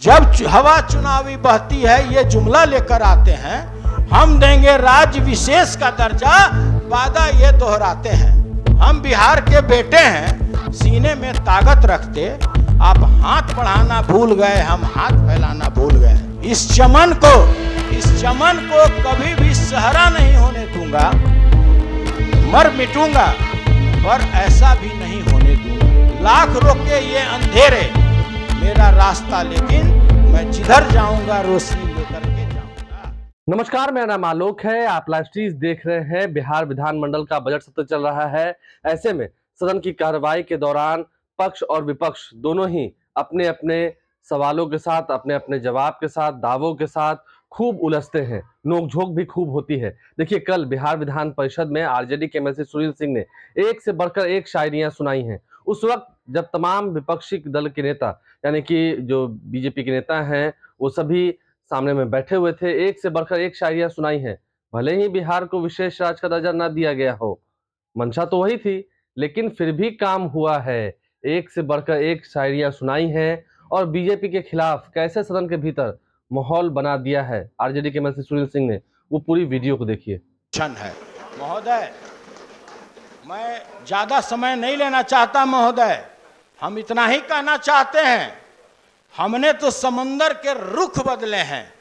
जब हवा चुनावी बहती है ये जुमला लेकर आते हैं, हम देंगे राज्य विशेष का दर्जा, वादा ये दोहराते हैं। हम बिहार के बेटे हैं, सीने में ताकत रखते, आप हाथ बढ़ाना भूल गए, हम हाथ फैलाना भूल गए। इस चमन को कभी भी सहरा नहीं होने दूंगा, मर मिटूंगा पर ऐसा भी नहीं होने दूंगा। लाख रोके ये अंधेरे मेरा रास्ता, लेकिन मैं जिधर जाऊंगा रोशनी लेकर के जाऊंगा। नमस्कार, मेरा नाम आलोक है। आप लाइव स्ट्रीम देख रहे हैं। बिहार विधानमंडल का बजट सत्र चल रहा है। ऐसे में सदन की कार्रवाई के दौरान पक्ष और विपक्ष दोनों ही अपने अपने सवालों के साथ, अपने अपने जवाब के साथ, दावों के साथ खूब उलझते हैं। नोकझोंक भी खूब होती है। देखिए, कल बिहार विधान परिषद में आरजेडी के एमएलसी सुनील सिंह ने एक से बढ़कर एक शायरियां सुनाई हैं। उस वक्त जब तमाम विपक्षी दल के नेता, यानी कि जो बीजेपी के नेता हैं, वो सभी सामने में बैठे हुए थे, एक से बढ़कर एक शायरियां सुनाई हैं। भले ही बिहार को विशेष राज्य का दर्जा न दिया गया हो, मंशा तो वही थी, लेकिन फिर भी काम हुआ है। एक से बढ़कर एक शायरियां सुनाई हैं और बीजेपी के खिलाफ कैसे सदन के भीतर माहौल बना दिया है आरजेडी के एमएलसी सुनील सिंह ने, वो पूरी वीडियो को देखिए। है महोदय, मैं ज्यादा समय नहीं लेना चाहता महोदय, हम इतना ही कहना चाहते हैं, हमने तो समंदर के रुख बदले हैं,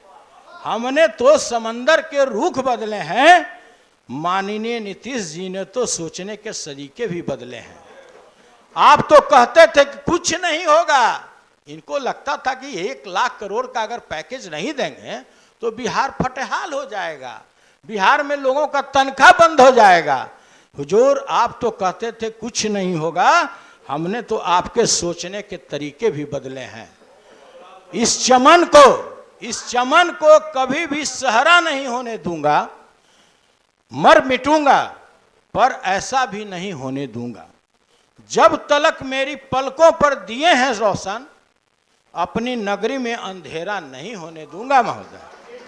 हमने तो समंदर के रुख बदले हैं, माननीय नीतीश जी ने तो सोचने के सलीके भी बदले हैं। आप तो कहते थे कि कुछ नहीं होगा, इनको लगता था कि 1 लाख करोड़ का अगर पैकेज नहीं देंगे तो बिहार फटेहाल हो जाएगा, बिहार में लोगों का तनख्वाह बंद हो जाएगा। हुजूर, आप तो कहते थे कुछ नहीं होगा, हमने तो आपके सोचने के तरीके भी बदले हैं। इस चमन को कभी भी सहरा नहीं होने दूंगा, मर मिटूंगा पर ऐसा भी नहीं होने दूंगा। जब तलक मेरी पलकों पर दिए हैं रोशन, अपनी नगरी में अंधेरा नहीं होने दूंगा। महोदय,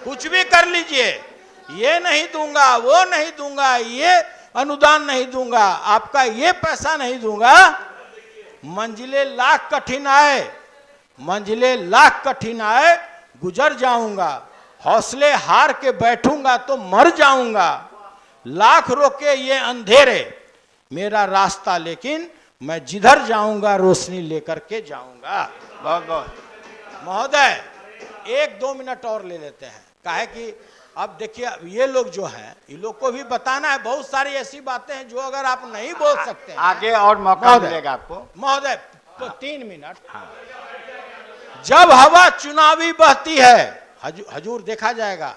कुछ भी कर लीजिए, ये नहीं दूंगा, वो नहीं दूंगा, ये अनुदान नहीं दूंगा, आपका ये पैसा नहीं दूंगा। मंजिले लाख कठिन आए गुजर जाऊंगा, हौसले हार के बैठूंगा तो मर जाऊंगा। लाख रोके ये अंधेरे मेरा रास्ता, लेकिन मैं जिधर जाऊंगा रोशनी लेकर के जाऊंगा। बहुत बहुत महोदय, 1-2 मिनट और ले लेते हैं, काहे कि अब देखिए, ये लोग जो हैं, ये लोग को भी बताना है, बहुत सारी ऐसी बातें हैं जो अगर आप नहीं बोल सकते हैं, आगे और मौका मिलेगा आपको। महोदय, तो 3 मिनट। जब हवा चुनावी बहती है, हजूर देखा जाएगा,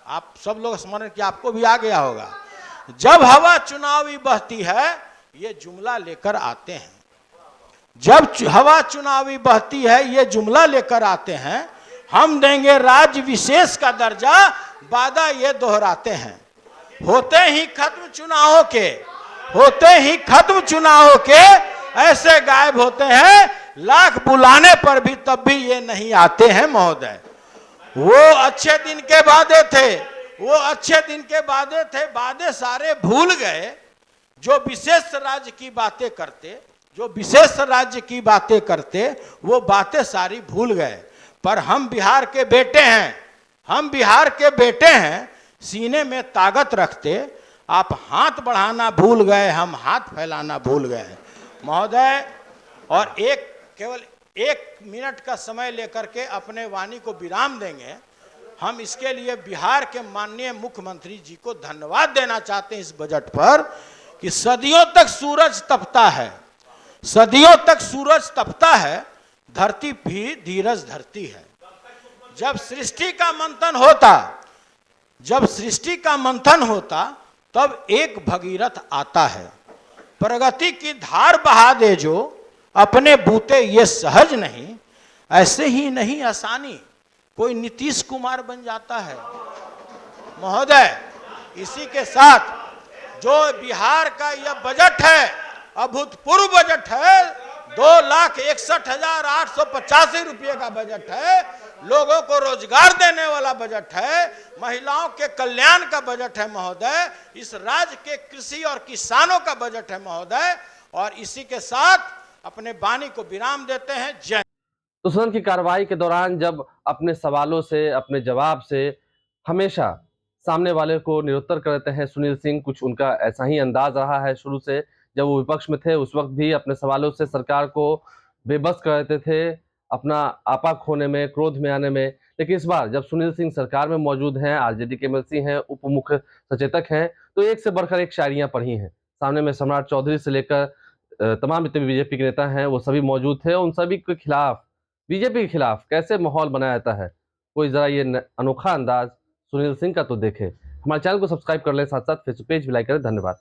आप सब लोग स्मरण कि आपको भी आ गया होगा। जब हवा चुनावी बहती है ये जुमला लेकर आते हैं, जब हवा चुनावी बहती है ये जुमला लेकर आते हैं, हम देंगे राज्य विशेष का दर्जा, वादा ये दोहराते हैं। होते ही खत्म चुनावों के ऐसे गायब होते हैं, लाख बुलाने पर भी तब भी ये नहीं आते हैं। महोदय, वो अच्छे दिन के वादे थे, वादे सारे भूल गए। जो विशेष राज्य की बातें करते, वो बातें सारी भूल गए। पर हम बिहार के बेटे हैं, सीने में ताकत रखते, आप हाथ बढ़ाना भूल गए, हम हाथ फैलाना भूल गए। महोदय, और केवल 1 मिनट का समय लेकर के अपने वाणी को विराम देंगे। हम इसके लिए बिहार के माननीय मुख्यमंत्री जी को धन्यवाद देना चाहते हैं इस बजट पर, कि सदियों तक सूरज तपता है, धरती भी धीरज धरती है। जब सृष्टि का मंथन होता तब एक भगीरथ आता है, प्रगति की धार बहा दे जो, अपने बूते ये सहज नहीं, ऐसे ही नहीं आसानी कोई नीतीश कुमार बन जाता है। महोदय, इसी के साथ जो बिहार का यह बजट है, अभूतपूर्व बजट है, 2,61,885 रुपये का बजट है, लोगों को रोजगार देने वाला बजट है, महिलाओं के कल्याण का बजट है महोदय, इस राज्य के कृषि और किसानों का बजट है महोदय। और इसी के साथ अपने वाणी को विराम देते हैं। जय। तो सदन की कार्रवाई के दौरान जब अपने सवालों से, अपने जवाब से हमेशा सामने वाले को निरुत्तर कर देते हैं सुनील सिंह, कुछ उनका ऐसा ही अंदाज रहा है शुरू से। जब वो विपक्ष में थे उस वक्त भी अपने सवालों से सरकार को बेबस कर देते थे, अपना आपा खोने में, क्रोध में आने में। लेकिन इस बार जब सुनील सिंह सरकार में मौजूद हैं, आरजेडी के एमएलसी हैं, उप मुख्य सचेतक हैं, तो एक से बढ़कर एक शायरियां पढ़ी हैं। सामने में सम्राट चौधरी से लेकर तमाम जितने भी बीजेपी के नेता हैं वो सभी मौजूद थे। उन सभी के खिलाफ, बीजेपी के खिलाफ कैसे माहौल बनाया जाता है, कोई जरा ये अनोखा अंदाज सुनील सिंह का तो देखे। हमारे चैनल को सब्सक्राइब कर लें, साथ साथ फेसबुक पेज भी लाइक करें। धन्यवाद।